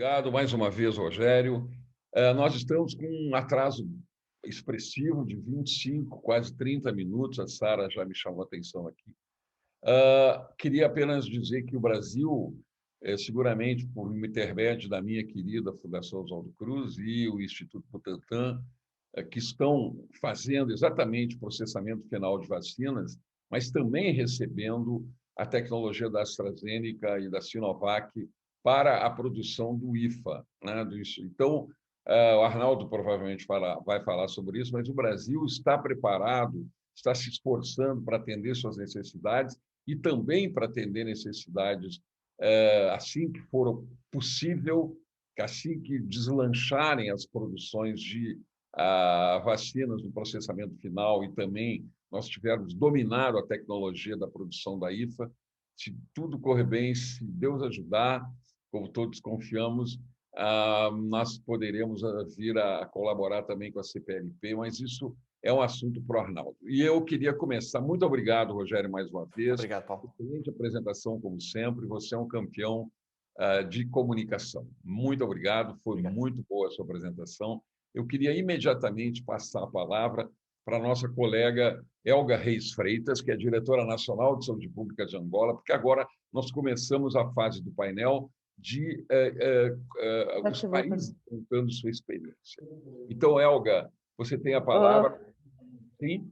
obrigado mais uma vez, Rogério. Nós estamos com um atraso expressivo de 25, quase 30 minutos. A Sara já me chamou a atenção aqui. Queria apenas dizer que o Brasil, seguramente por intermédio da minha querida Fundação Oswaldo Cruz e o Instituto Butantan, que estão fazendo exatamente o processamento final de vacinas, mas também recebendo a tecnologia da AstraZeneca e da Sinovac para a produção do IFA, né? Então, o Arnaldo provavelmente vai falar sobre isso, mas o Brasil está preparado, está se esforçando para atender suas necessidades e também para atender necessidades assim que for possível, assim que deslancharem as produções de vacinas no processamento final e também nós tivermos dominado a tecnologia da produção da IFA, se tudo correr bem, se Deus ajudar, como todos confiamos, nós poderemos vir a colaborar também com a CPLP, mas isso é um assunto para o Arnaldo. E eu queria começar. Muito obrigado, Rogério, mais uma vez. Obrigado, Paulo. Excelente apresentação, como sempre. Você é um campeão de comunicação. Muito obrigado. Foi muito boa a sua apresentação. Eu queria imediatamente passar a palavra para a nossa colega Elga Reis Freitas, que é diretora nacional de saúde pública de Angola, porque agora nós começamos a fase do painel de os países contando sua experiência. Então, Elga, você tem a palavra, sim?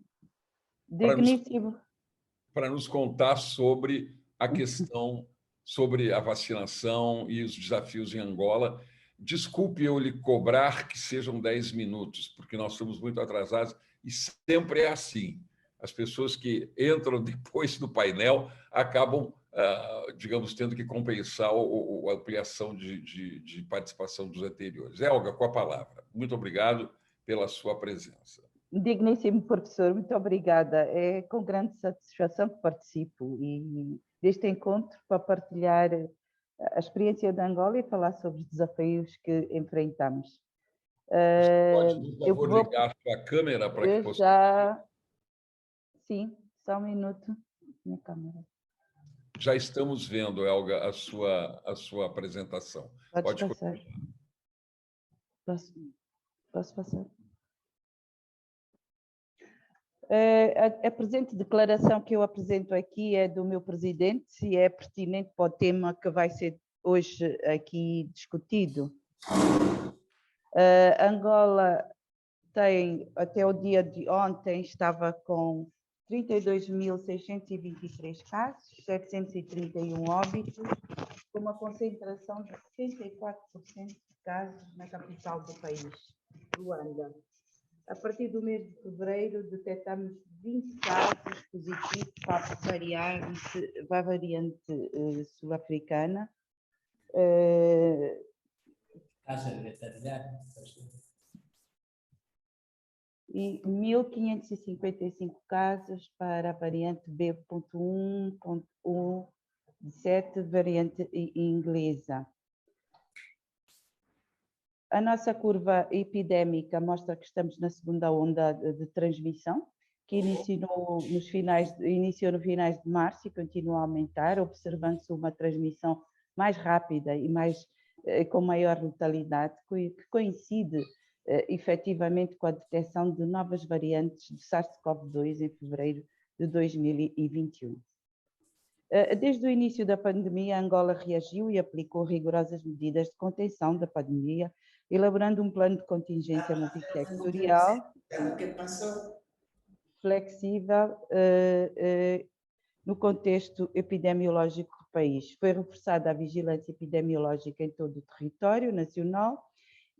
Digníssimo. Para nos contar sobre a questão, sobre a vacinação e os desafios em Angola. Desculpe eu lhe cobrar que sejam 10 minutos, porque nós estamos muito atrasados e sempre é assim. As pessoas que entram depois do painel acabam, digamos, tendo que compensar a ampliação de participação dos anteriores. Elga, com a palavra. Muito obrigado pela sua presença. Digníssimo professor, muito obrigada. É com grande satisfação que participo deste encontro para partilhar a experiência de Angola e falar sobre os desafios que enfrentamos. Pode, por favor, ligar a sua câmera para que possa... Sim, só um minuto. Minha câmera. Já estamos vendo, Elga, a sua apresentação. Pode passar. Posso passar? A presente declaração que eu apresento aqui é do meu presidente e é pertinente para o tema que vai ser hoje aqui discutido. Angola tem, até o dia de ontem, estava com 32.623 casos, 731 óbitos, com uma concentração de 64% de casos na capital do país, Luanda. A partir do mês de fevereiro, detectamos 20 casos positivos para a variante sul-africana. E 1.555 casos para a variante B.1.17, variante inglesa. A nossa curva epidémica mostra que estamos na segunda onda de transmissão, que iniciou no finais de março e continua a aumentar, observando-se uma transmissão mais rápida e com maior letalidade, que coincide efetivamente com a detecção de novas variantes de SARS-CoV-2 em fevereiro de 2021. Desde o início da pandemia, Angola reagiu e aplicou rigorosas medidas de contenção da pandemia, elaborando um plano de contingência multissectorial, flexível, no contexto epidemiológico do país. Foi reforçada a vigilância epidemiológica em todo o território nacional,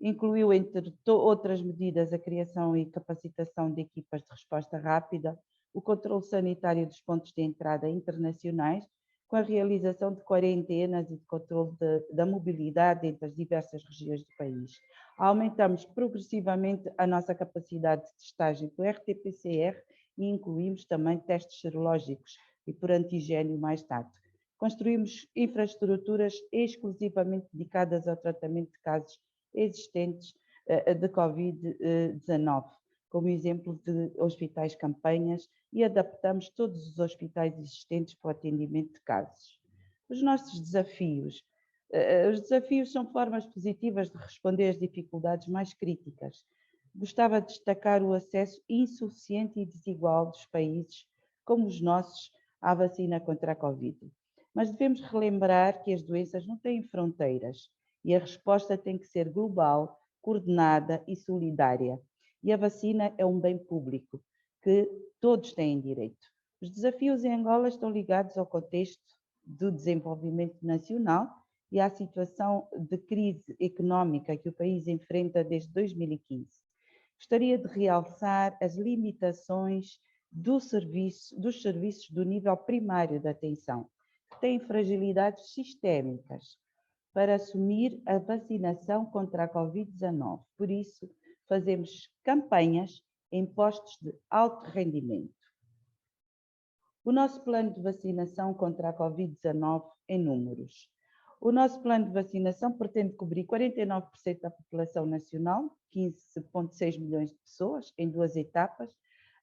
incluiu, entre outras medidas, a criação e capacitação de equipas de resposta rápida, o controle sanitário dos pontos de entrada internacionais, com a realização de quarentenas e de controle da mobilidade entre as diversas regiões do país. Aumentamos progressivamente a nossa capacidade de testagem por RT-PCR e incluímos também testes serológicos e por antigênio mais tarde. Construímos infraestruturas exclusivamente dedicadas ao tratamento de casos existentes de Covid-19, como exemplo de hospitais campanhas, e adaptamos todos os hospitais existentes para o atendimento de casos. Os nossos desafios. Os desafios são formas positivas de responder às dificuldades mais críticas. Gostava de destacar o acesso insuficiente e desigual dos países, como os nossos, à vacina contra a Covid. Mas devemos relembrar que as doenças não têm fronteiras e a resposta tem que ser global, coordenada e solidária. E a vacina é um bem público que todos têm direito. Os desafios em Angola estão ligados ao contexto do desenvolvimento nacional e à situação de crise económica que o país enfrenta desde 2015. Gostaria de realçar as limitações dos serviços do nível primário de atenção, que têm fragilidades sistémicas para assumir a vacinação contra a Covid-19. Por isso, fazemos campanhas em postos de alto rendimento. O nosso plano de vacinação contra a Covid-19 em números. O nosso plano de vacinação pretende cobrir 49% da população nacional, 15,6 milhões de pessoas, em 2 etapas.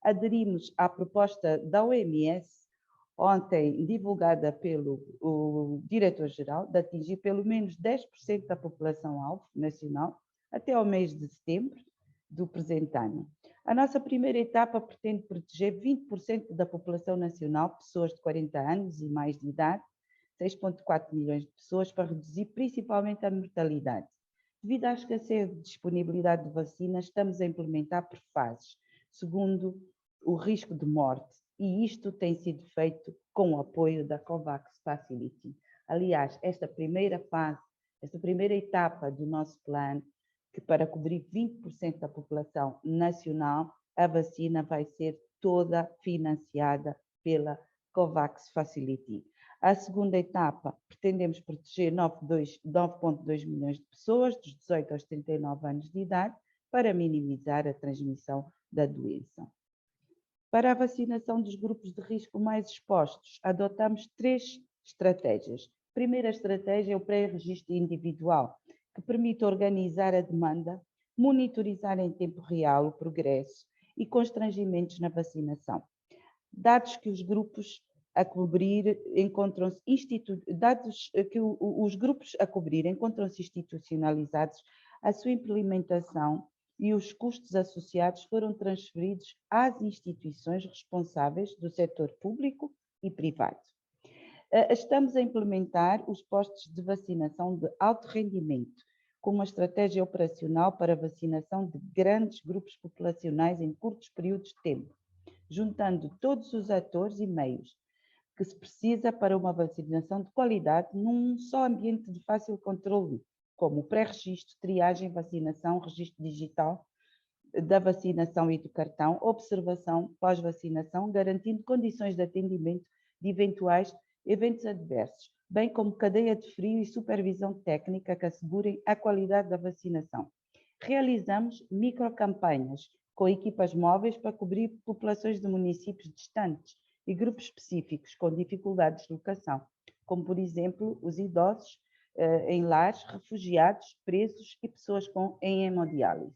Aderimos à proposta da OMS, ontem divulgada pelo diretor-geral, de atingir pelo menos 10% da população-alvo nacional até ao mês de setembro do presente ano. A nossa primeira etapa pretende proteger 20% da população nacional, pessoas de 40 anos e mais de idade, 6,4 milhões de pessoas, para reduzir principalmente a mortalidade. Devido à escassez de disponibilidade de vacinas, estamos a implementar por fases, segundo o risco de morte, e isto tem sido feito com o apoio da COVAX Facility. Aliás, esta primeira fase, esta primeira etapa do nosso plano, que para cobrir 20% da população nacional, a vacina vai ser toda financiada pela COVAX Facility. A segunda etapa, pretendemos proteger 9,2 milhões de pessoas, dos 18 aos 39 anos de idade, para minimizar a transmissão da doença. Para a vacinação dos grupos de risco mais expostos, adotamos 3 estratégias. A primeira estratégia é o pré-registro individual, que permite organizar a demanda, monitorizar em tempo real o progresso e constrangimentos na vacinação. Dados que os grupos a cobrir encontram-se institucionalizados, a sua implementação e os custos associados foram transferidos às instituições responsáveis do setor público e privado. Estamos a implementar os postos de vacinação de alto rendimento, com uma estratégia operacional para vacinação de grandes grupos populacionais em curtos períodos de tempo, juntando todos os atores e meios que se precisa para uma vacinação de qualidade num só ambiente de fácil controle, como pré-registro, triagem, vacinação, registro digital da vacinação e do cartão, observação, pós-vacinação, garantindo condições de atendimento de eventuais eventos adversos, bem como cadeia de frio e supervisão técnica que assegurem a qualidade da vacinação. Realizamos microcampanhas com equipas móveis para cobrir populações de municípios distantes e grupos específicos com dificuldades de locação, como, por exemplo, os idosos em lares, refugiados, presos e pessoas em hemodiálise.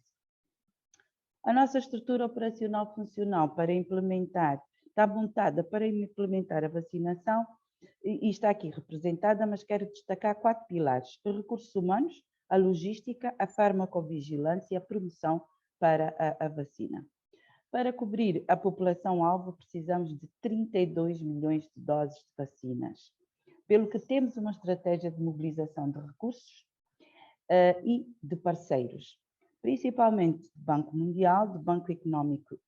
A nossa estrutura operacional funcional está montada para implementar a vacinação e está aqui representada, mas quero destacar 4 pilares: os recursos humanos, a logística, a farmacovigilância e a promoção para a vacina. Para cobrir a população-alvo, precisamos de 32 milhões de doses de vacinas, pelo que temos uma estratégia de mobilização de recursos e de parceiros, principalmente do Banco Mundial, do Banco Económico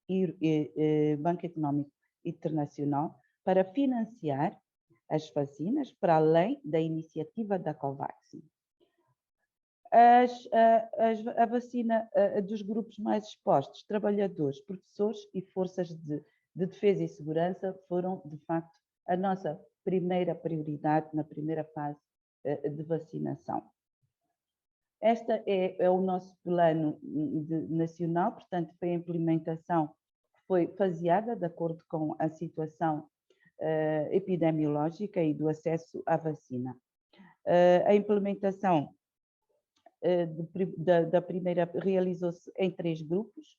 Internacional, para financiar as vacinas, para além da iniciativa da COVAX. A vacina dos grupos mais expostos, trabalhadores, professores e forças de defesa e segurança, foram, de facto, a nossa primeira prioridade na primeira fase de vacinação. Este é o nosso plano nacional, portanto, foi a implementação que foi faseada de acordo com a situação epidemiológica e do acesso à vacina. A implementação da primeira realizou-se em 3 grupos,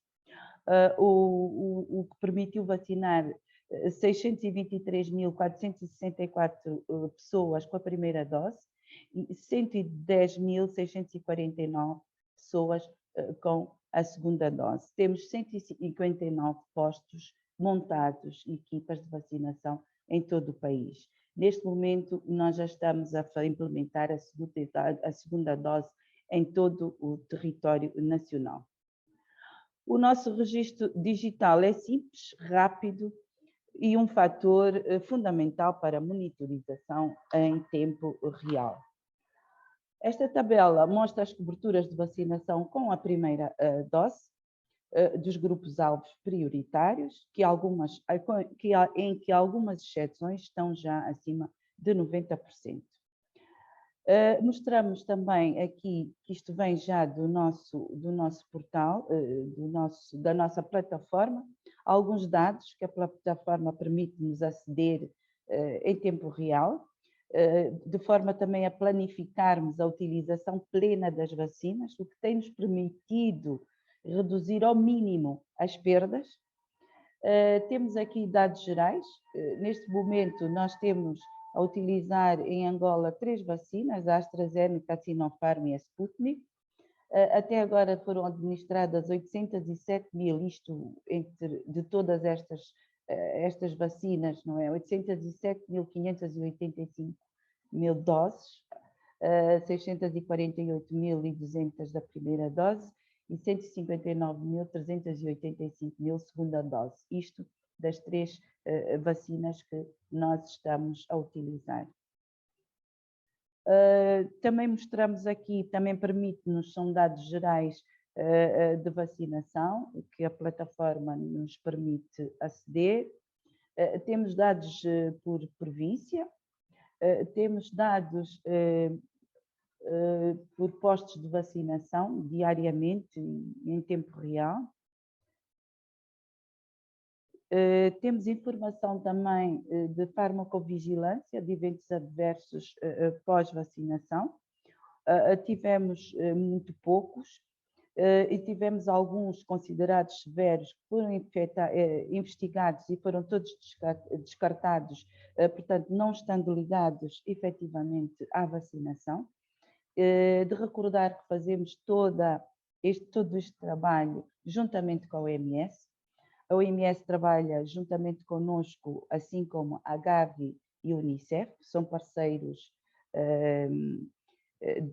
o que permitiu vacinar 623.464 pessoas com a primeira dose 110.649 pessoas com a segunda dose. Temos 159 postos montados, equipas de vacinação em todo o país. Neste momento, nós já estamos a implementar a segunda dose em todo o território nacional. O nosso registro digital é simples, rápido e um fator fundamental para a monitorização em tempo real. Esta tabela mostra as coberturas de vacinação com a primeira dose dos grupos-alvos prioritários, em que algumas exceções estão já acima de 90%. Mostramos também aqui, que isto vem já do nosso portal, da nossa plataforma, alguns dados que a plataforma permite-nos aceder em tempo real, de forma também a planificarmos a utilização plena das vacinas, o que tem nos permitido reduzir ao mínimo as perdas. Temos aqui dados gerais. Neste momento, nós temos a utilizar em Angola 3 vacinas, a AstraZeneca, a Sinopharm e a Sputnik. Até agora foram administradas 807 mil, isto de todas estas vacinas, não é? 807.585 mil doses, 648.200 da primeira dose e 159.385 mil segunda dose. Isto das 3 vacinas que nós estamos a utilizar. Também mostramos aqui, também permite-nos, são dados gerais de vacinação, que a plataforma nos permite aceder. Temos dados por província, temos dados por postos de vacinação diariamente em tempo real. Temos informação também de farmacovigilância, de eventos adversos pós-vacinação. Tivemos muito poucos e tivemos alguns considerados severos que foram investigados e foram todos descartados, portanto, não estando ligados efetivamente à vacinação. De recordar que fazemos todo este trabalho juntamente com a OMS. A OMS trabalha juntamente conosco, assim como a Gavi e a Unicef, são parceiros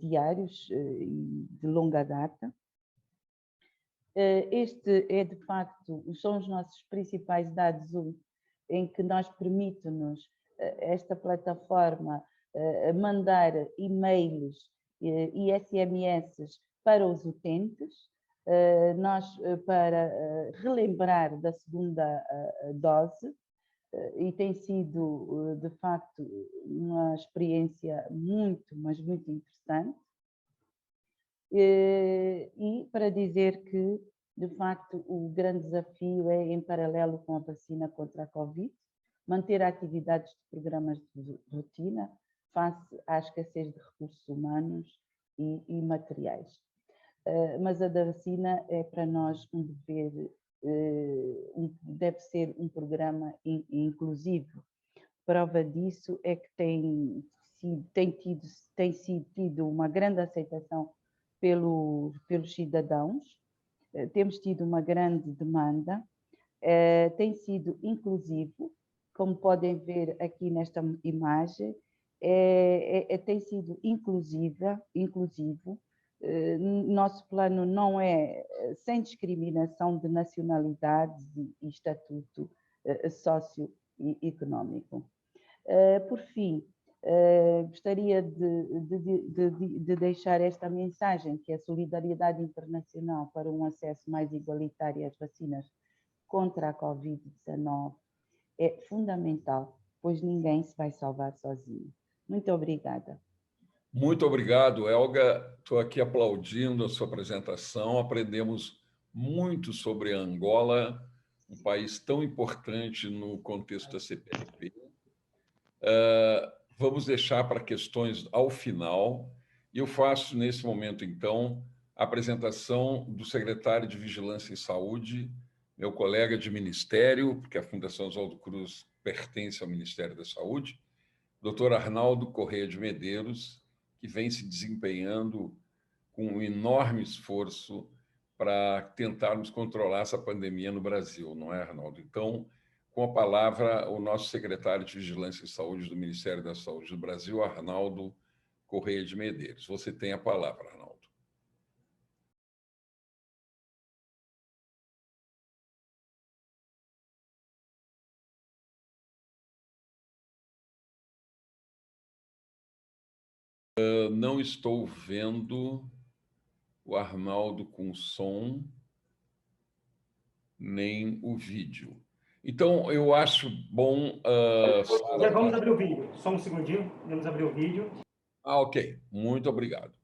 diários e de longa data. Este é, de facto, são os nossos principais dados em que nós permite-nos, esta plataforma, mandar e-mails e SMS para os utentes, para relembrar da segunda dose, e tem sido, de facto, uma experiência muito, mas muito interessante. E para dizer que, de facto, o grande desafio é, em paralelo com a vacina contra a Covid, manter atividades de programas de rotina face à escassez de recursos humanos e materiais. Mas a da vacina é para nós um dever, deve ser um programa inclusivo. Prova disso é que tem tido uma grande aceitação pelos cidadãos, temos tido uma grande demanda, tem sido inclusivo, como podem ver aqui nesta imagem, tem sido inclusivo. Nosso plano não é sem discriminação de nacionalidades e estatuto socioeconómico. Por fim, gostaria de deixar esta mensagem, que a solidariedade internacional para um acesso mais igualitário às vacinas contra a Covid-19 é fundamental, pois ninguém se vai salvar sozinho. Muito obrigada. Muito obrigado, Elga. Estou aqui aplaudindo a sua apresentação. Aprendemos muito sobre a Angola, um país tão importante no contexto da CPLP. Vamos deixar para questões ao final. E eu faço, nesse momento, então, a apresentação do secretário de Vigilância e Saúde, meu colega de ministério, porque a Fundação Oswaldo Cruz pertence ao Ministério da Saúde, Dr. Arnaldo Corrêa de Medeiros, que vem se desempenhando com um enorme esforço para tentarmos controlar essa pandemia no Brasil, não é, Arnaldo? Então, com a palavra, o nosso secretário de Vigilância e Saúde do Ministério da Saúde do Brasil, Arnaldo Correia de Medeiros. Você tem a palavra, Arnaldo. Não estou vendo o Arnaldo com som, nem o vídeo. Então, eu acho bom... Já vamos abrir o vídeo. Só um segundinho, vamos abrir o vídeo. Ok. Muito obrigado.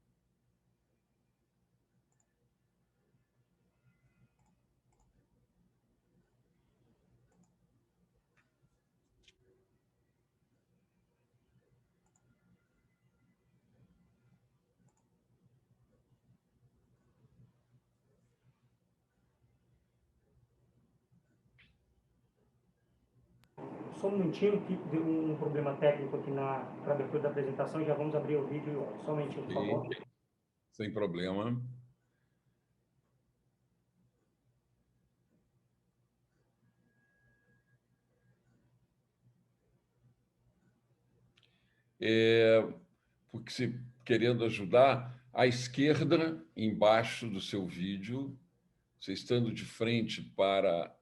Só um minutinho, que deu um problema técnico aqui para a abertura da apresentação. Já vamos abrir o vídeo. Só um minutinho, por favor. Sem problema. Porque, se querendo ajudar, à esquerda, embaixo do seu vídeo, você estando de frente para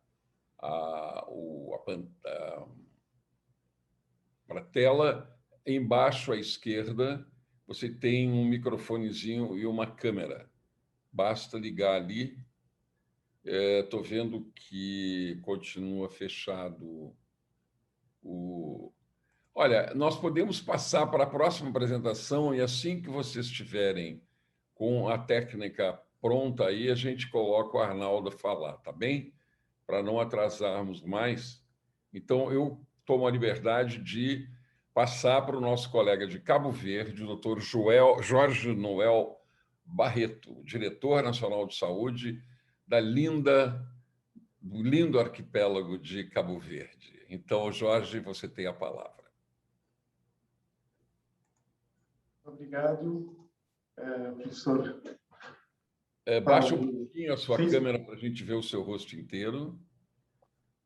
para a tela, embaixo à esquerda, você tem um microfonezinho e uma câmera. Basta ligar ali. Estou vendo que continua fechado o... Olha, nós podemos passar para a próxima apresentação e assim que vocês estiverem com a técnica pronta aí, a gente coloca o Arnaldo a falar, tá bem? Para não atrasarmos mais. Então, eu tomo a liberdade de passar para o nosso colega de Cabo Verde, o doutor Jorge Noel Barreto, diretor nacional de saúde do lindo arquipélago de Cabo Verde. Então, Jorge, você tem a palavra. Obrigado, professor. Baixa um pouquinho a sua câmera para a gente ver o seu rosto inteiro.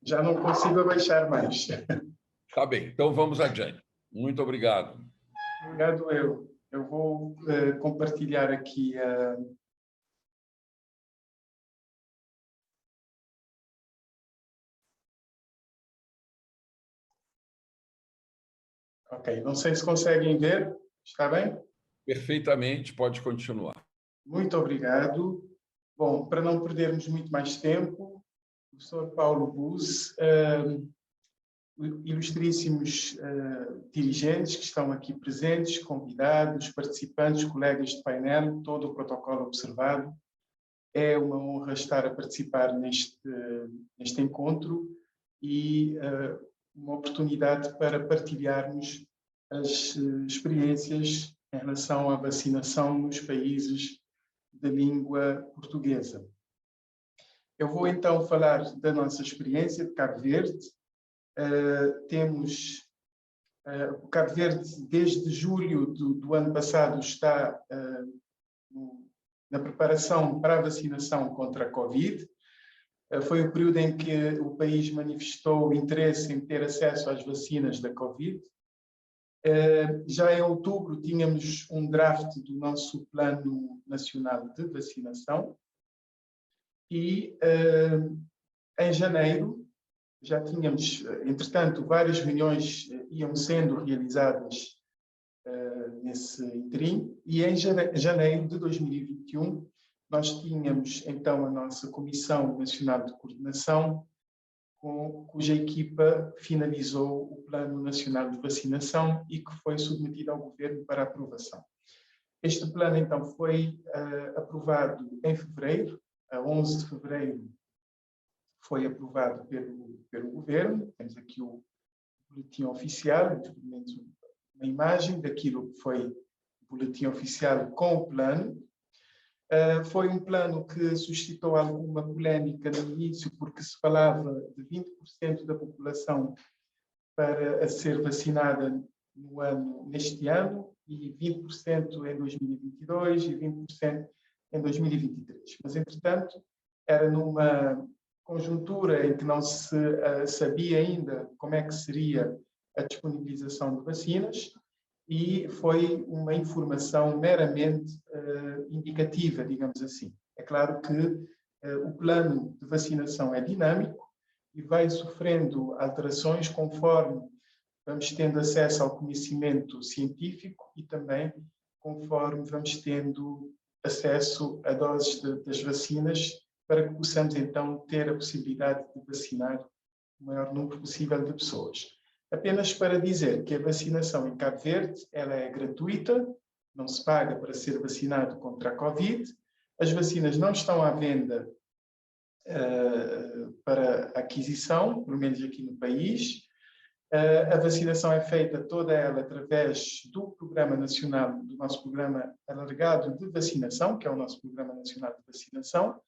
Já não consigo abaixar mais. Tá bem, então vamos adiante. Muito obrigado. Obrigado, eu. Eu vou compartilhar aqui a... Ok, não sei se conseguem ver. Está bem? Perfeitamente, pode continuar. Muito obrigado. Bom, para não perdermos muito mais tempo, o professor Paulo Buzzi, ilustríssimos dirigentes que estão aqui presentes, convidados, participantes, colegas de painel, todo o protocolo observado. É uma honra estar a participar neste encontro e uma oportunidade para partilharmos as experiências em relação à vacinação nos países de língua portuguesa. Eu vou então falar da nossa experiência de Cabo Verde. O Cabo Verde, desde julho do ano passado, está na preparação para a vacinação contra a Covid. Foi o período em que o país manifestou interesse em ter acesso às vacinas da Covid. Já em outubro tínhamos um draft do nosso Plano Nacional de Vacinação e em janeiro já tínhamos, entretanto, várias reuniões iam sendo realizadas nesse interim, e em janeiro de 2021 nós tínhamos então a nossa Comissão Nacional de Coordenação, cuja equipa finalizou o Plano Nacional de Vacinação e que foi submetido ao Governo para aprovação. Este plano então foi aprovado em fevereiro, a 11 de fevereiro foi aprovado pelo Governo. Temos aqui o boletim oficial, pelo menos uma imagem daquilo que foi o boletim oficial com o plano. Foi um plano que suscitou alguma polémica no início, porque se falava de 20% da população para ser vacinada neste ano, e 20% em 2022 e 20% em 2023. Mas, entretanto, era numa conjuntura em que não se sabia ainda como é que seria a disponibilização de vacinas, e foi uma informação meramente indicativa, digamos assim. É claro que o plano de vacinação é dinâmico e vai sofrendo alterações conforme vamos tendo acesso ao conhecimento científico e também conforme vamos tendo acesso a doses das vacinas, para que possamos então ter a possibilidade de vacinar o maior número possível de pessoas. Apenas para dizer que a vacinação em Cabo Verde ela é gratuita, não se paga para ser vacinado contra a Covid, as vacinas não estão à venda para aquisição, pelo menos aqui no país. A vacinação é feita toda ela através do Programa Nacional, do nosso Programa Alargado de Vacinação, que é o nosso Programa Nacional de Vacinação,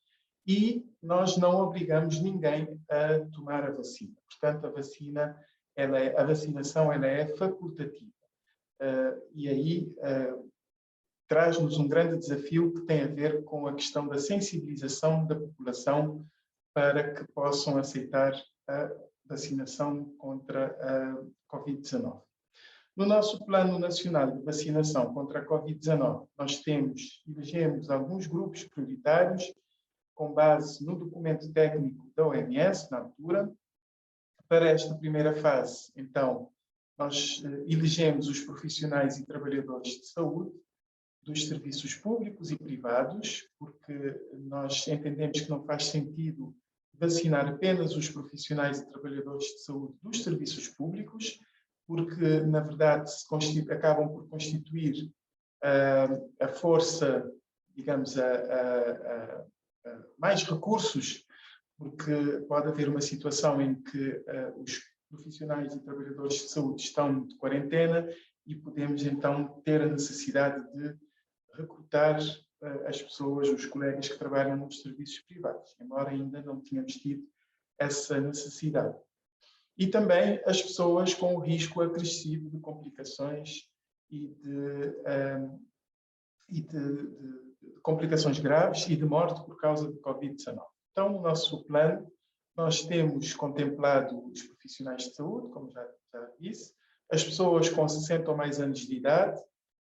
e nós não obrigamos ninguém a tomar a vacina. Portanto, a vacinação ela é facultativa. E aí traz-nos um grande desafio que tem a ver com a questão da sensibilização da população para que possam aceitar a vacinação contra a Covid-19. No nosso Plano Nacional de Vacinação contra a Covid-19, nós elegemos alguns grupos prioritários com base no documento técnico da OMS, na altura. Para esta primeira fase, então, nós elegemos os profissionais e trabalhadores de saúde dos serviços públicos e privados, porque nós entendemos que não faz sentido vacinar apenas os profissionais e trabalhadores de saúde dos serviços públicos, porque, na verdade, acabam por constituir a força, digamos, mais recursos, porque pode haver uma situação em que os profissionais e trabalhadores de saúde estão de quarentena e podemos, então, ter a necessidade de recrutar as pessoas, os colegas que trabalham nos serviços privados, embora ainda não tenhamos tido essa necessidade. E também as pessoas com o risco acrescido de complicações e de complicações graves e de morte por causa de Covid-19. Então, no nosso plano, nós temos contemplado os profissionais de saúde, como já disse, as pessoas com 60 ou mais anos de idade,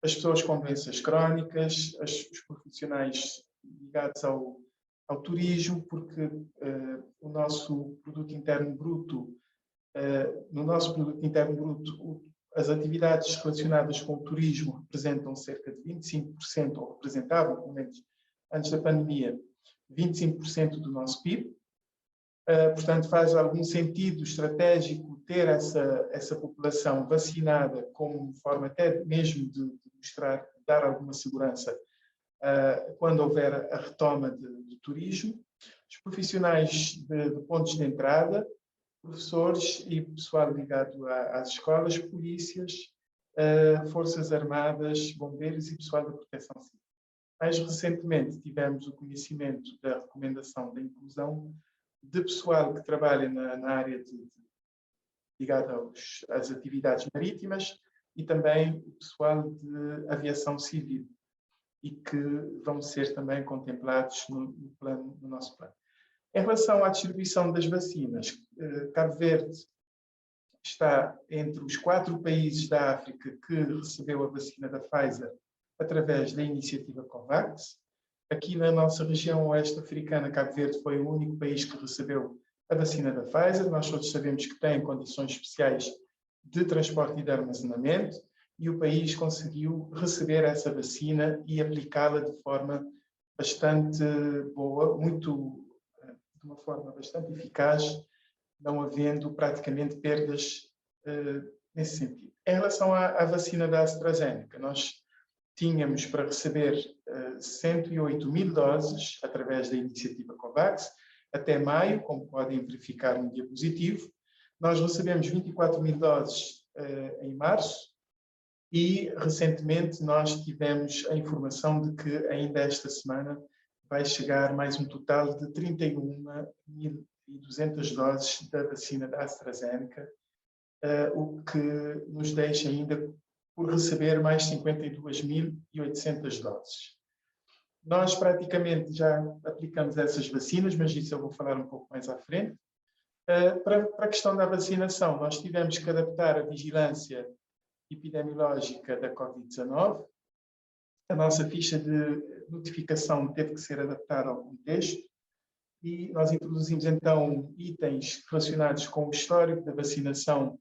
as pessoas com doenças crónicas, os profissionais ligados ao turismo, porque o nosso produto interno bruto, no nosso produto interno bruto, as atividades relacionadas com o turismo representam cerca de 25%, ou representavam, pelo menos antes da pandemia, 25% do nosso PIB. Portanto, faz algum sentido estratégico ter essa população vacinada como forma até mesmo de mostrar, dar alguma segurança quando houver a retoma de turismo. Os profissionais de pontos de entrada, professores e pessoal ligado às escolas, polícias, forças armadas, bombeiros e pessoal da proteção civil. Mais recentemente tivemos o conhecimento da recomendação da inclusão de pessoal que trabalha na área ligada às atividades marítimas e também o pessoal de aviação civil, e que vão ser também contemplados no nosso plano. Em relação à distribuição das vacinas, Cabo Verde está entre os 4 países da África que recebeu a vacina da Pfizer através da iniciativa COVAX. Aqui na nossa região oeste africana, Cabo Verde foi o único país que recebeu a vacina da Pfizer. Nós todos sabemos que tem condições especiais de transporte e de armazenamento, e o país conseguiu receber essa vacina e aplicá-la de forma bastante boa, de uma forma bastante eficaz, não havendo praticamente perdas nesse sentido. Em relação à vacina da AstraZeneca, nós tínhamos para receber 108.000 doses através da iniciativa COVAX até maio, como podem verificar no diapositivo. Nós recebemos 24.000 doses em março e recentemente nós tivemos a informação de que ainda esta semana vai chegar mais um total de 31.200 doses da vacina da AstraZeneca o que nos deixa ainda por receber mais 52.800 doses. Nós praticamente já aplicamos essas vacinas, mas isso eu vou falar um pouco mais à frente. Para a questão da vacinação, nós tivemos que adaptar a vigilância epidemiológica da Covid-19. A nossa ficha de notificação teve que ser adaptada ao contexto e nós introduzimos então itens relacionados com o histórico da vacinação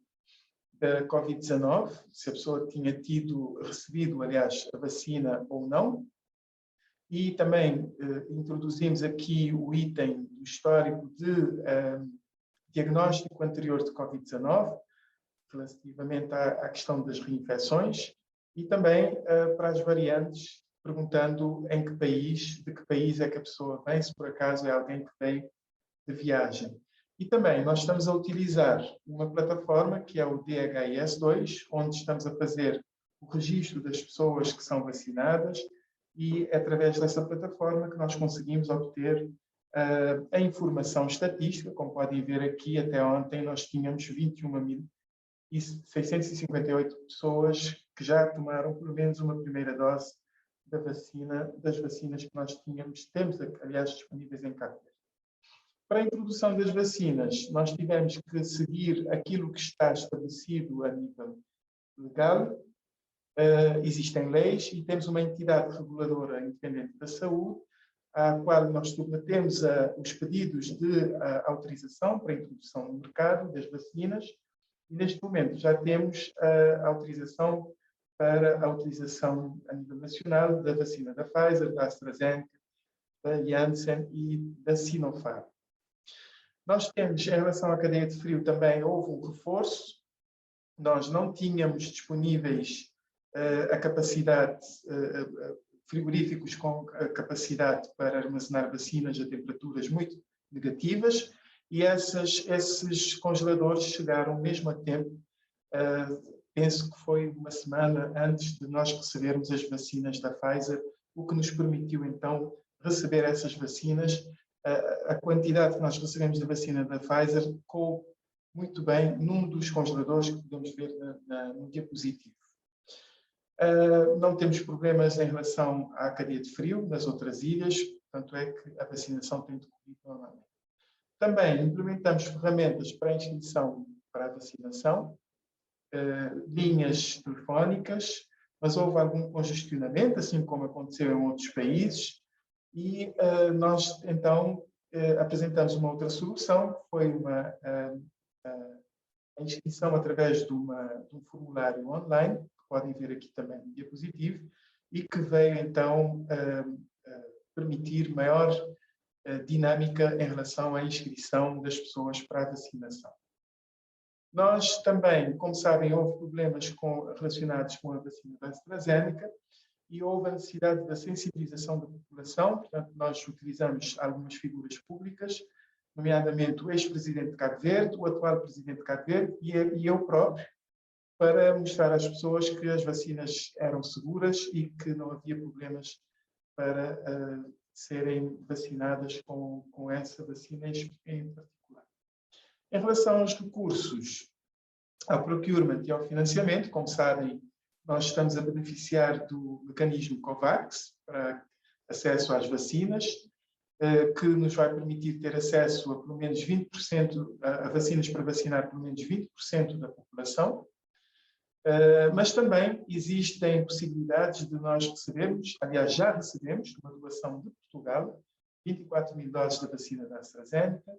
da Covid-19, se a pessoa tinha recebido, aliás, a vacina ou não. E também introduzimos aqui o item do histórico de diagnóstico anterior de Covid-19, relativamente à questão das reinfecções, e também para as variantes, perguntando de que país é que a pessoa vem, se por acaso é alguém que veio de viagem. E também nós estamos a utilizar uma plataforma que é o DHIS2, onde estamos a fazer o registro das pessoas que são vacinadas e é através dessa plataforma que nós conseguimos obter a informação estatística. Como podem ver aqui, até ontem nós tínhamos 21.658 pessoas que já tomaram pelo menos uma primeira dose das vacinas que nós temos, aliás, disponíveis em Cabo Verde. Para a introdução das vacinas, nós tivemos que seguir aquilo que está estabelecido a nível legal. Existem leis e temos uma entidade reguladora independente da saúde, à qual nós submetemos os pedidos de autorização para a introdução no mercado das vacinas. E neste momento já temos a autorização para a utilização a nível nacional da vacina da Pfizer, da AstraZeneca, da Janssen e da Sinopharm. Nós temos, em relação à cadeia de frio, também houve um reforço. Nós não tínhamos disponíveis a capacidade, frigoríficos com a capacidade para armazenar vacinas a temperaturas muito negativas, e esses congeladores chegaram mesmo a tempo, penso que foi uma semana antes de nós recebermos as vacinas da Pfizer, o que nos permitiu então receber essas vacinas. A quantidade que nós recebemos da vacina da Pfizer coube muito bem num dos congeladores que podemos ver no diapositivo. Não temos problemas em relação à cadeia de frio nas outras ilhas, tanto é que a vacinação tem decorrido normalmente. Também implementamos ferramentas para a inscrição para a vacinação, linhas telefónicas, mas houve algum congestionamento, assim como aconteceu em outros países, e nós então apresentamos uma outra solução, que foi a inscrição através de um formulário online, que podem ver aqui também no diapositivo, e que veio então permitir maior dinâmica em relação à inscrição das pessoas para a vacinação. Nós também, como sabem, houve problemas relacionados com a vacina da AstraZeneca e houve a necessidade da sensibilização da população. Portanto, nós utilizamos algumas figuras públicas, nomeadamente o ex-presidente de Cabo Verde, o atual presidente de Cabo Verde e eu próprio, para mostrar às pessoas que as vacinas eram seguras e que não havia problemas para serem vacinadas com essa vacina em particular. Em relação aos recursos, ao procurement e ao financiamento, como sabem, nós estamos a beneficiar do mecanismo COVAX para acesso às vacinas, que nos vai permitir ter acesso a pelo menos 20%, a vacinas para vacinar pelo menos 20% da população. Mas também existem possibilidades de nós recebermos, aliás, já recebemos uma doação de Portugal, 24.000 doses da vacina da AstraZeneca.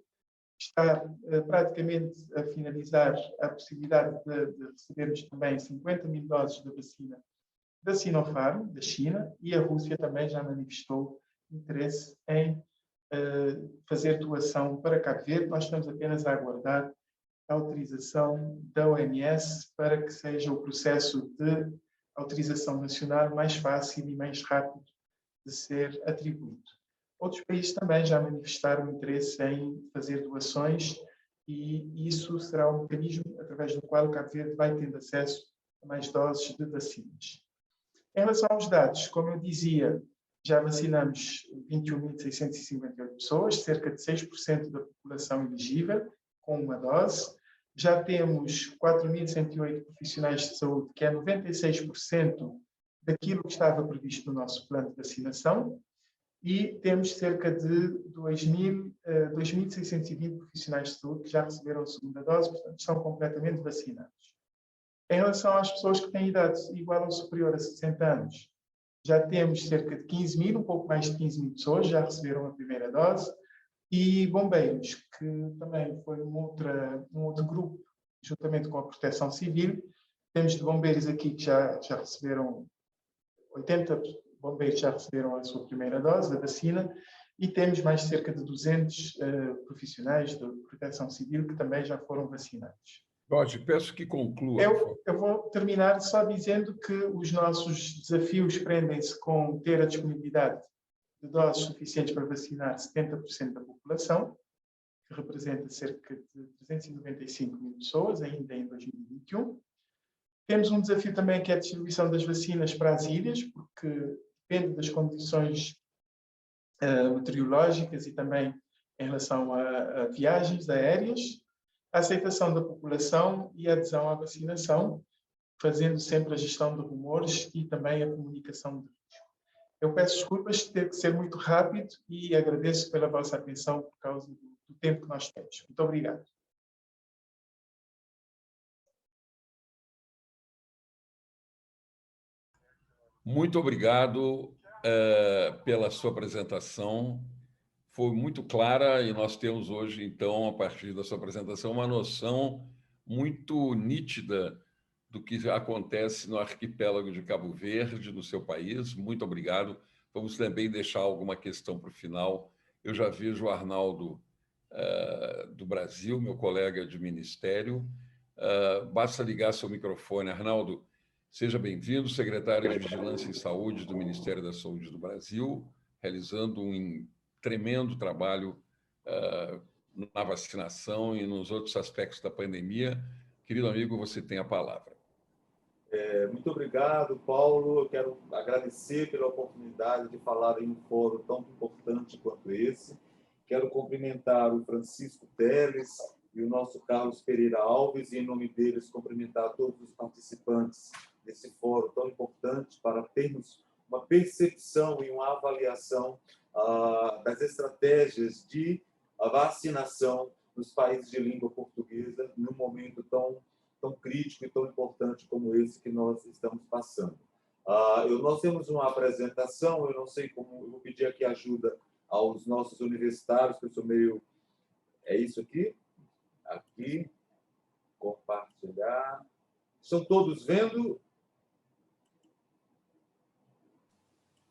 Está praticamente a finalizar a possibilidade de recebermos também 50.000 doses da vacina da Sinopharm, da China, e a Rússia também já manifestou interesse em fazer doação para Cabo Verde. Nós estamos apenas a aguardar a autorização da OMS para que seja o processo de autorização nacional mais fácil e mais rápido de ser atribuído. Outros países também já manifestaram interesse em fazer doações e isso será um mecanismo através do qual o Cabo Verde vai tendo acesso a mais doses de vacinas. Em relação aos dados, como eu dizia, já vacinamos 21.658 pessoas, cerca de 6% da população elegível, com uma dose. já temos 4.108 profissionais de saúde, que é 96% daquilo que estava previsto no nosso plano de vacinação, e temos cerca de 2.620 profissionais de saúde que já receberam a segunda dose, portanto, estão completamente vacinados. Em relação às pessoas que têm idade igual ou superior a 60 anos, já temos cerca de 15.000, um pouco mais de 15.000 pessoas já receberam a primeira dose, e bombeiros, que também foi um outro grupo, juntamente com a Proteção Civil. Temos de bombeiros aqui que já receberam, 80 bombeiros já receberam a sua primeira dose da vacina, e temos mais cerca de 200 profissionais de Proteção Civil que também já foram vacinados. Jorge, peço que conclua. Eu vou terminar só dizendo que os nossos desafios prendem-se com ter a disponibilidade de doses suficientes para vacinar 70% da população, que representa cerca de 395.000 pessoas, ainda em 2021. Temos um desafio também que é a distribuição das vacinas para as ilhas, porque depende das condições meteorológicas e também em relação a viagens aéreas, a aceitação da população e a adesão à vacinação, fazendo sempre a gestão de rumores e também a comunicação de risco. Eu peço desculpas de ter que ser muito rápido e agradeço pela vossa atenção por causa do tempo que nós temos. Muito obrigado. Muito obrigado pela sua apresentação. Foi muito clara e nós temos hoje, então, a partir da sua apresentação, uma noção muito nítida do que acontece no arquipélago de Cabo Verde, no seu país. Muito obrigado. Vamos também deixar alguma questão para o final. Eu já vejo o Arnaldo do Brasil, meu colega de ministério. Basta ligar seu microfone. Arnaldo, seja bem-vindo, secretário de Vigilância em Saúde do Ministério da Saúde do Brasil, realizando um tremendo trabalho na vacinação e nos outros aspectos da pandemia. Querido amigo, você tem a palavra. Muito obrigado, Paulo. Eu quero agradecer pela oportunidade de falar em um fórum tão importante quanto esse. Quero cumprimentar o Francisco Teles e o nosso Carlos Pereira Alves, e, em nome deles, cumprimentar todos os participantes desse fórum tão importante para termos uma percepção e uma avaliação das estratégias de vacinação nos países de língua portuguesa, num momento tão crítico e tão importante como esse que nós estamos passando. Nós temos uma apresentação, eu não sei como, eu vou pedir aqui ajuda aos nossos universitários, que eu sou meio... É isso aqui? Aqui. Compartilhar. Estão todos vendo?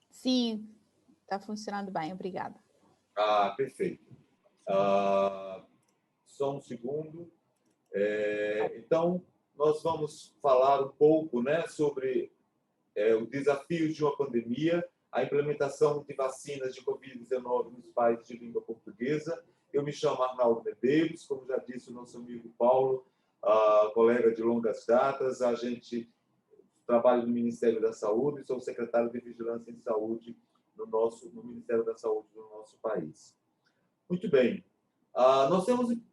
Sim, está funcionando bem, obrigada. Perfeito. Só um segundo. Então, nós vamos falar um pouco, né, sobre os desafios de uma pandemia, a implementação de vacinas de Covid-19 nos países de língua portuguesa. Eu me chamo Arnaldo Medeiros, como já disse o nosso amigo Paulo, colega de longas datas, a gente trabalha no Ministério da Saúde e sou secretário de Vigilância em Saúde no Ministério da Saúde do nosso país. Muito bem.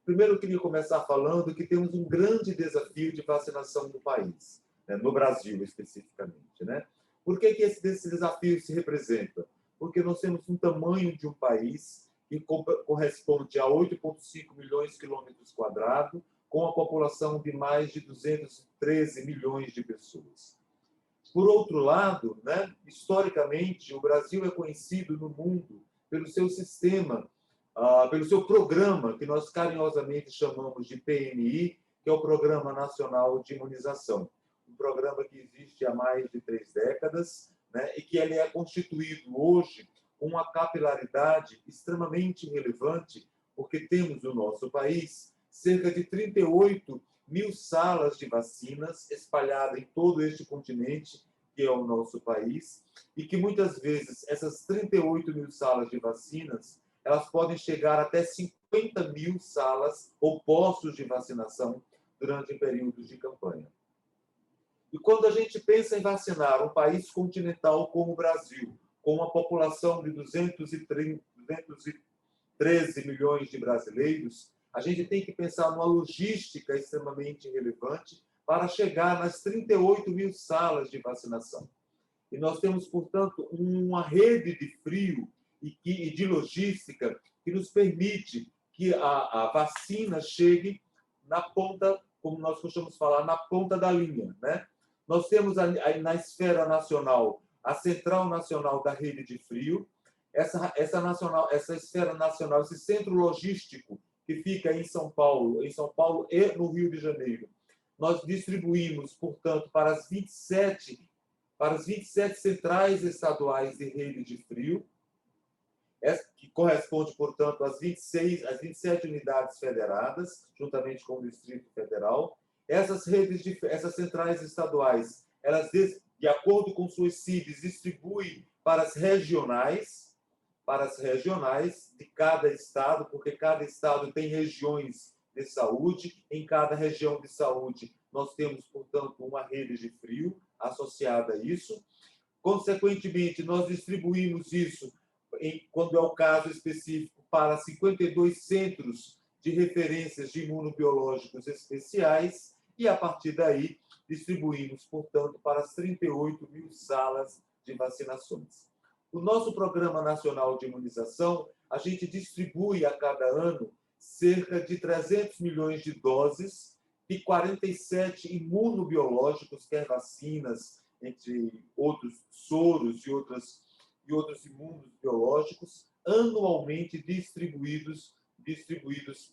Primeiro eu queria começar falando que temos um grande desafio de vacinação no país, né, no Brasil especificamente, né? Por que esse desafio se representa? Porque nós temos um tamanho de um país que corresponde a 8,5 milhões de quilômetros quadrados, com a população de mais de 213 milhões de pessoas. Por outro lado, né, historicamente, o Brasil é conhecido no mundo pelo seu sistema, pelo seu programa, que nós carinhosamente chamamos de PNI, que é o Programa Nacional de Imunização. Um programa que existe há mais de 3 décadas, né, e que ele é constituído hoje com uma capilaridade extremamente relevante, porque temos no nosso país cerca de 38 mil salas de vacinas espalhadas em todo este continente, que é o nosso país, e que muitas vezes essas 38 mil salas de vacinas elas podem chegar até 50 mil salas ou postos de vacinação durante períodos de campanha. E quando a gente pensa em vacinar um país continental como o Brasil, com uma população de 213 milhões de brasileiros, A gente tem que pensar numa logística extremamente relevante para chegar nas 38 mil salas de vacinação. E nós temos, portanto, uma rede de frio e de logística que nos permite que a vacina chegue na ponta, como nós costumamos falar, na ponta da linha, né? Nós temos na esfera nacional a Central Nacional da Rede de Frio, essa esfera nacional, esse centro logístico que fica em São Paulo e no Rio de Janeiro. Nós distribuímos, portanto, para as 27 centrais estaduais de rede de frio, que corresponde, portanto, às 27 unidades federadas, juntamente com o Distrito Federal. Essas centrais estaduais, elas, de acordo com suas CIDs, distribuem para as regionais de cada estado, porque cada estado tem regiões de saúde. Em cada região de saúde, nós temos, portanto, uma rede de frio associada a isso. Consequentemente, nós distribuímos isso, quando é o caso específico, para 52 centros de referências de imunobiológicos especiais e, a partir daí, distribuímos, portanto, para as 38 mil salas de vacinações. O nosso Programa Nacional de Imunização, a gente distribui a cada ano cerca de 300 milhões de doses de 47 imunobiológicos, quer vacinas, entre outros soros e outros imunobiológicos, anualmente distribuídos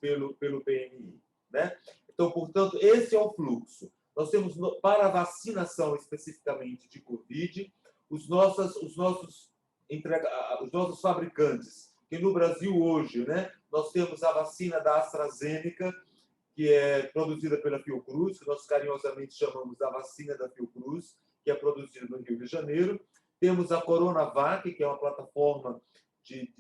pelo PNI, né? Então, portanto, esse é o fluxo. Nós temos, para a vacinação especificamente de Covid, os nossos fabricantes, que no Brasil hoje, né, nós temos a vacina da AstraZeneca, que é produzida pela Fiocruz, que nós carinhosamente chamamos da vacina da Fiocruz, que é produzida no Rio de Janeiro. Temos a Coronavac, que é uma plataforma de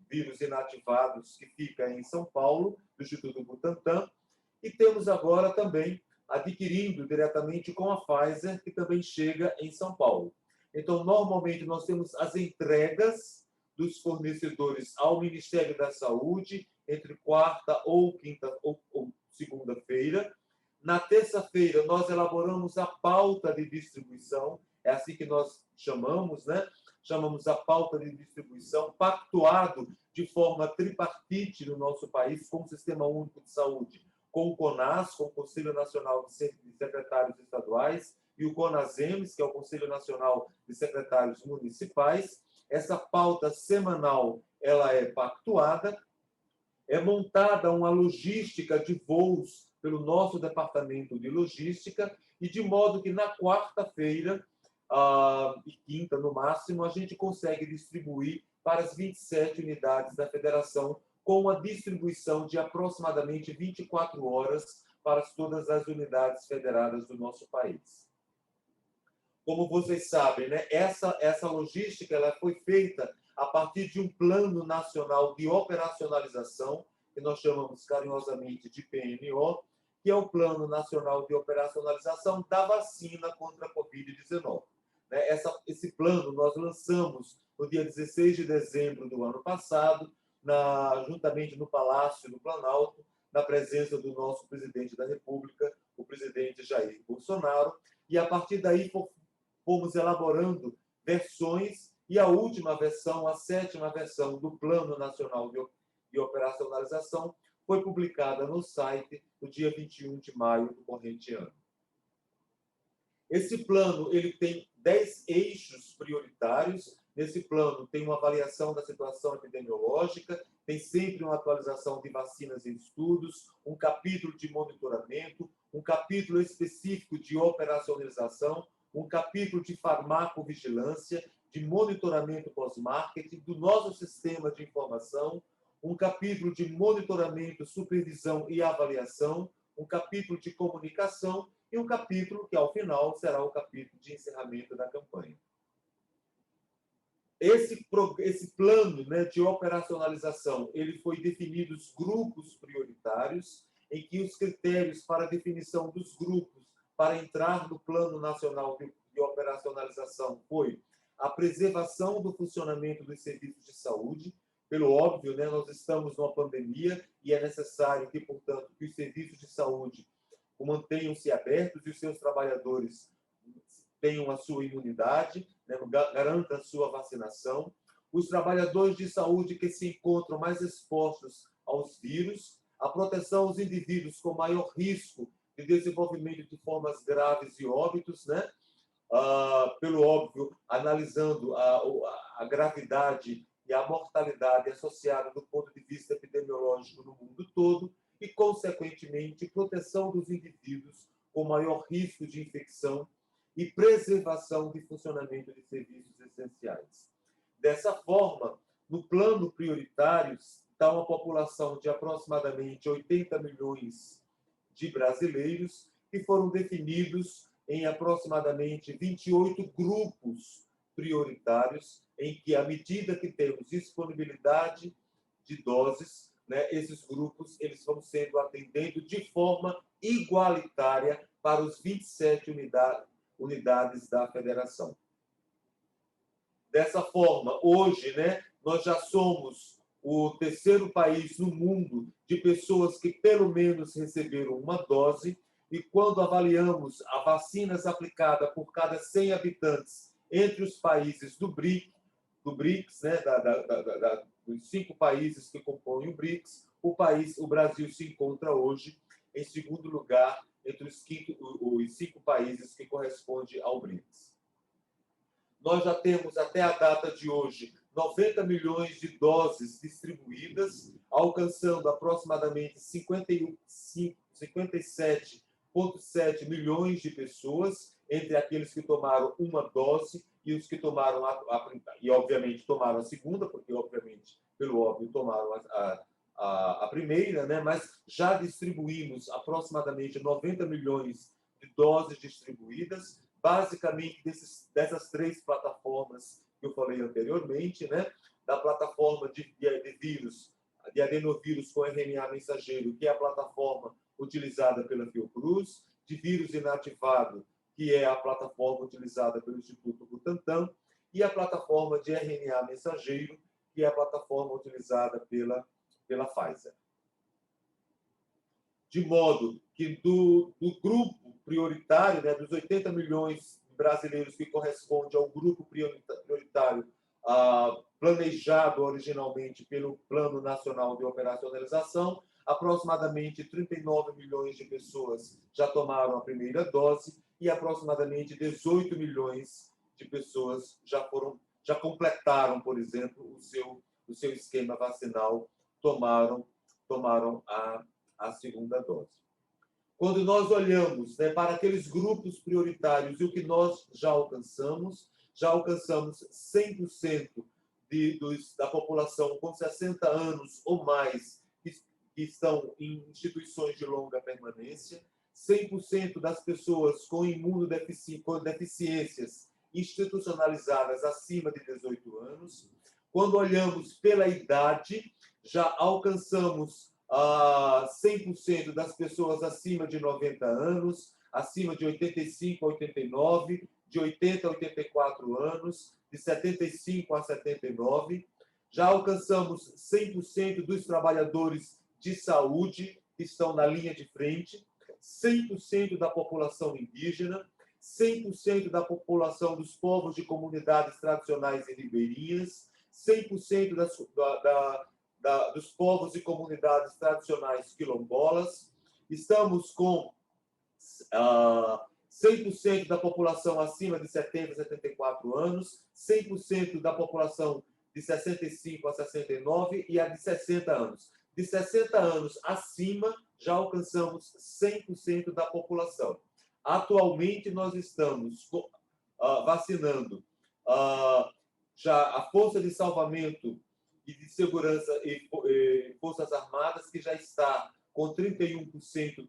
vírus inativados que fica em São Paulo, do Instituto Butantan. E temos agora também adquirindo diretamente com a Pfizer, que também chega em São Paulo. Então, normalmente, nós temos as entregas dos fornecedores ao Ministério da Saúde entre quarta ou segunda-feira. Na terça-feira, nós elaboramos a pauta de distribuição, é assim que nós chamamos, né? Chamamos a pauta de distribuição, pactuado de forma tripartite no nosso país, com o Sistema Único de Saúde, com o CONAS, com o Conselho Nacional de Secretários Estaduais, e o CONASEMES, que é o Conselho Nacional de Secretários Municipais. Essa pauta semanal ela é pactuada, é montada uma logística de voos pelo nosso departamento de logística, e de modo que na quarta-feira e quinta, no máximo, a gente consegue distribuir para as 27 unidades da federação, com uma distribuição de aproximadamente 24 horas para todas as unidades federadas do nosso país. Como vocês sabem, né, essa logística ela foi feita a partir de um plano nacional de operacionalização, que nós chamamos carinhosamente de PNO, que é o Plano Nacional de Operacionalização da Vacina contra a Covid-19. Esse plano nós lançamos no dia 16 de dezembro do ano passado, juntamente no Palácio do Planalto, na presença do nosso presidente da República, o presidente Jair Bolsonaro, e a partir daí fomos elaborando versões, e a última versão, a 7ª versão do Plano Nacional de Operacionalização, foi publicada no site no dia 21 de maio do corrente ano. Esse plano ele tem 10 eixos prioritários. Nesse plano tem uma avaliação da situação epidemiológica, tem sempre uma atualização de vacinas em estudos, um capítulo de monitoramento, um capítulo específico de operacionalização, um capítulo de farmacovigilância, de monitoramento pós-marketing, do nosso sistema de informação, um capítulo de monitoramento, supervisão e avaliação, um capítulo de comunicação e um capítulo que, ao final, será o capítulo de encerramento da campanha. Esse plano, né, de operacionalização, ele foi definido os grupos prioritários, em que os critérios para a definição dos grupos para entrar no Plano Nacional de Operacionalização foi a preservação do funcionamento dos serviços de saúde, Pelo óbvio, né, nós estamos numa pandemia e é necessário que, portanto, que os serviços de saúde mantenham-se abertos e os seus trabalhadores tenham a sua imunidade, né, garanta a sua vacinação. Os trabalhadores de saúde que se encontram mais expostos aos vírus, a proteção aos indivíduos com maior risco de desenvolvimento de formas graves e óbitos, né? Pelo óbvio, analisando a gravidade e a mortalidade associada do ponto de vista epidemiológico no mundo todo e, consequentemente, proteção dos indivíduos com maior risco de infecção e preservação de funcionamento de serviços essenciais. Dessa forma, no plano prioritário, está uma população de aproximadamente 80 milhões de brasileiros que foram definidos em aproximadamente 28 grupos prioritários, em que, à medida que temos disponibilidade de doses, né, esses grupos eles vão sendo atendidos de forma igualitária para os 27 unidades da federação. Dessa forma, hoje, né, nós já somos o terceiro país no mundo de pessoas que pelo menos receberam uma dose, e quando avaliamos as vacinas aplicadas por cada 100 habitantes entre os países do BRICS, né, dos 5 países que compõem o BRICS, o Brasil se encontra hoje em segundo lugar entre os 5 países que correspondem ao BRICS. Nós já temos, até a data de hoje, 90 milhões de doses distribuídas, alcançando aproximadamente 57,7 milhões de pessoas, entre aqueles que tomaram uma dose e os que tomaram e obviamente tomaram a segunda, porque obviamente, pelo óbvio, tomaram a primeira, né? Mas já distribuímos aproximadamente 90 milhões de doses distribuídas, basicamente dessas 3 plataformas que eu falei anteriormente, né? Da plataforma de vírus, de adenovírus com RNA mensageiro, que é a plataforma utilizada pela Fiocruz, de vírus inativado, que é a plataforma utilizada pelo Instituto Butantan, e a plataforma de RNA mensageiro, que é a plataforma utilizada pela Pfizer. De modo que do grupo prioritário, né, dos 80 milhões de brasileiros que corresponde ao grupo prioritário planejado originalmente pelo Plano Nacional de Operacionalização, aproximadamente 39 milhões de pessoas já tomaram a primeira dose e aproximadamente 18 milhões de pessoas já completaram, por exemplo, o seu esquema vacinal, tomaram a segunda dose. Quando nós olhamos, né, para aqueles grupos prioritários e o que nós já alcançamos 100% da população com 60 anos ou mais que estão em instituições de longa permanência, 100% das pessoas com deficiências institucionalizadas acima de 18 anos. Quando olhamos pela idade, já alcançamos 100% das pessoas acima de 90 anos, acima de 85 a 89, de 80 a 84 anos, de 75 a 79. Já alcançamos 100% dos trabalhadores de saúde que estão na linha de frente, 100% da população indígena, 100% da população dos povos de comunidades tradicionais e ribeirinhas, 100% dos povos e comunidades tradicionais quilombolas. Estamos com 100% da população acima de 70 a 74 anos, 100% da população de 65 a 69 e a de 60 anos. De 60 anos acima, já alcançamos 100% da população. Atualmente, nós estamos vacinando já a Força de Salvamento e de Segurança e Forças Armadas, que já está com 31%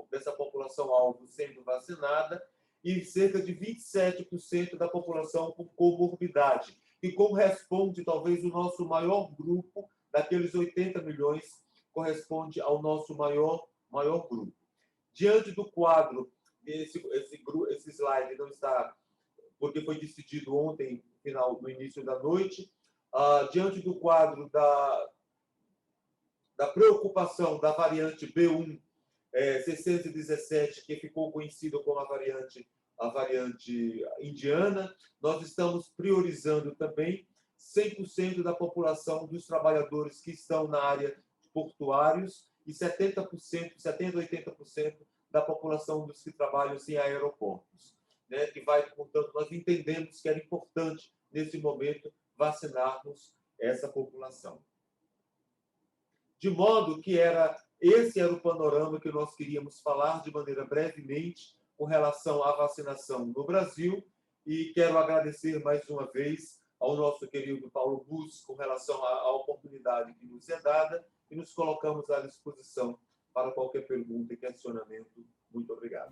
dessa população-alvo sendo vacinada, e cerca de 27% da população com comorbidade, que corresponde, talvez, o nosso maior grupo, daqueles 80 milhões, corresponde ao nosso maior grupo. Diante do quadro, esse slide não está, porque foi decidido ontem, no início da noite, diante do quadro da preocupação da variante B1 617, que ficou conhecida como a variante indiana, nós estamos priorizando também 100% da população dos trabalhadores que estão na área de portuários e 70%, 70% a 80% da população dos que trabalham em aeroportos. Né? Que vai, portanto, nós entendemos que era importante, nesse momento, vacinarmos essa população. De modo que esse era o panorama que nós queríamos falar de maneira brevemente com relação à vacinação no Brasil, e quero agradecer mais uma vez ao nosso querido Paulo Bus com relação à oportunidade que nos é dada, e nos colocamos à disposição para qualquer pergunta e questionamento. Muito obrigado.